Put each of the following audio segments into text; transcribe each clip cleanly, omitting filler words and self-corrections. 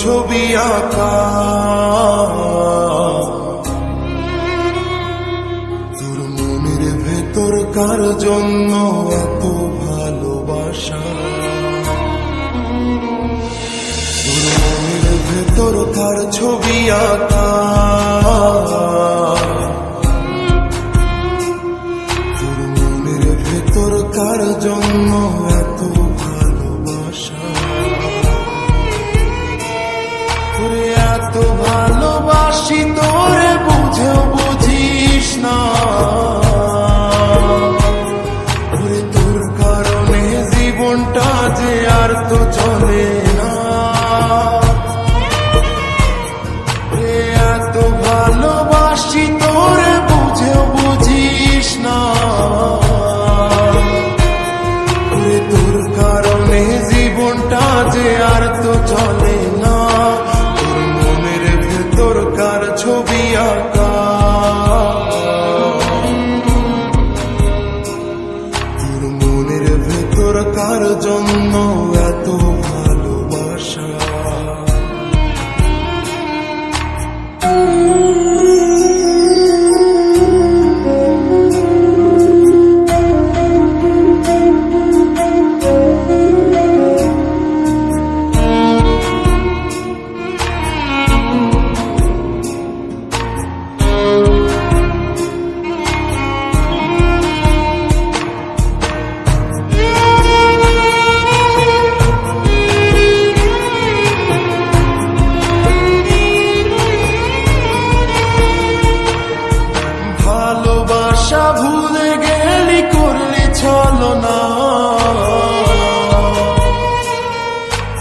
ছবি আঁকা, তোর মনের ভেতর কার জন্য এত ভালোবাসা, তোর মনের ভেতর কার ছবি আঁকা, তোর মনের ভেতর কার জন্য এত ভালোবাসা, তোরে এত ভালোবাসি তোরে বুঝেও বুঝিস না, তোরে তোর কারণে জীবনটা যে আর তো চলে না, তোরে এত ভালোবাসি তোরে বুঝেও বুঝিস না, তোরে তোর কারণে জীবনটা যে আর তো চলে না, তোর মনের ভেতর কার ছবি আঁকা, তোর মনের ভেতর কার জন্য এত ভালোবাসা। ভালোবাসা ভুলে গেলি করলি ছলনা,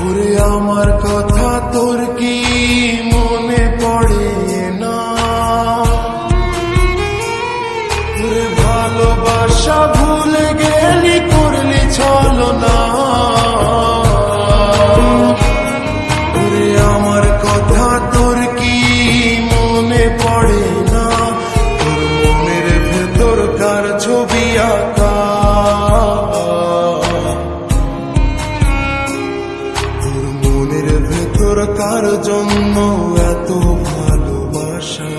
ওরে আমার কথা তোর কি মনে পড়ে না, ওরে ভালোবাসা ভুলে গেলি করলি ছলনা, ওরে আমার কথা তোর কি মনে পড়ে না, তোর মনের ভেতর কার ছবি আঁকা, তোর মনের ভেতর কার জন্য এত ভালোবাসা,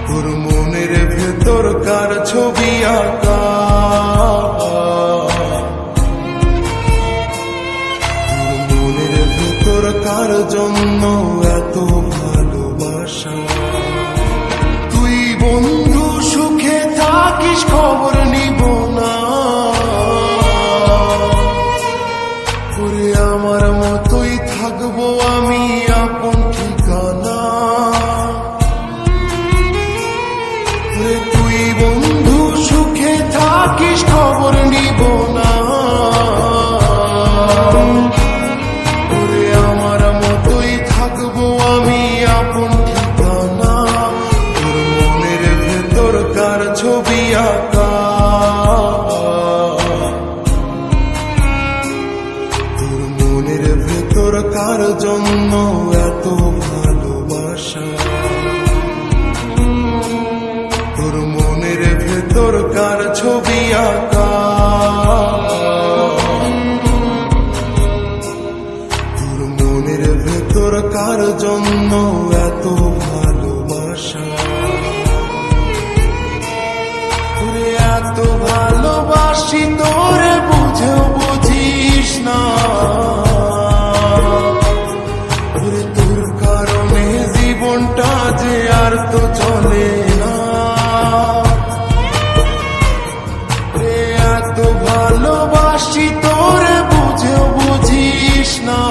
তোর মনের ভেতর কার ছবি আঁকা, তোর মনের ভেতর কার জন্য এত ভালোবাসা। তুই বন্ধু সুখে থাকিস খবর নিব না, ওরে আমার মতোই থাকবো আমি আপন ঠিকানা, ওরে তুই বন্ধু সুখে থাকিস খবর নিব না, ওরে আমার মতোই থাকবো আমি আপন ঠিকানা, তোর মনের ভেতর কার ছবি আঁকা, তোর মনের ভেতর কার জন্য এত ভালোবাসা, তোর মনের ভেতর কার ছবি আঁকা, তোর মনের ভেতর কার জন্য এত ভালোবাসা, তোরে এত ভালোবাসি তোরে বুঝেও বুঝিস না, তোরে তোর কারণে জীবনটা যে আর তো চলে না, তোরে এত ভালোবাসি তোরে বুঝেও বুঝিস না,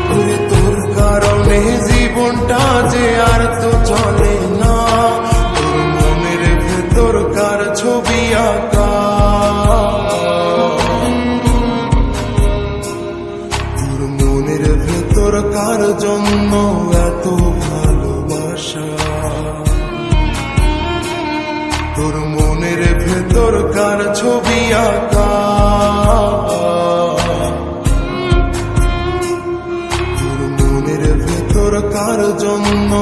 তোরে তোর কারণে জীবনটা যে আর তো চলে না, তোর মনের ভেতর কার ছবি আঁকা, তোর মনের ভেতর কার জন্য এত ভালোবাসা, তোর মনের ভেতর কার ছবি আঁকা, তোর মনের ভেতর কার জন্য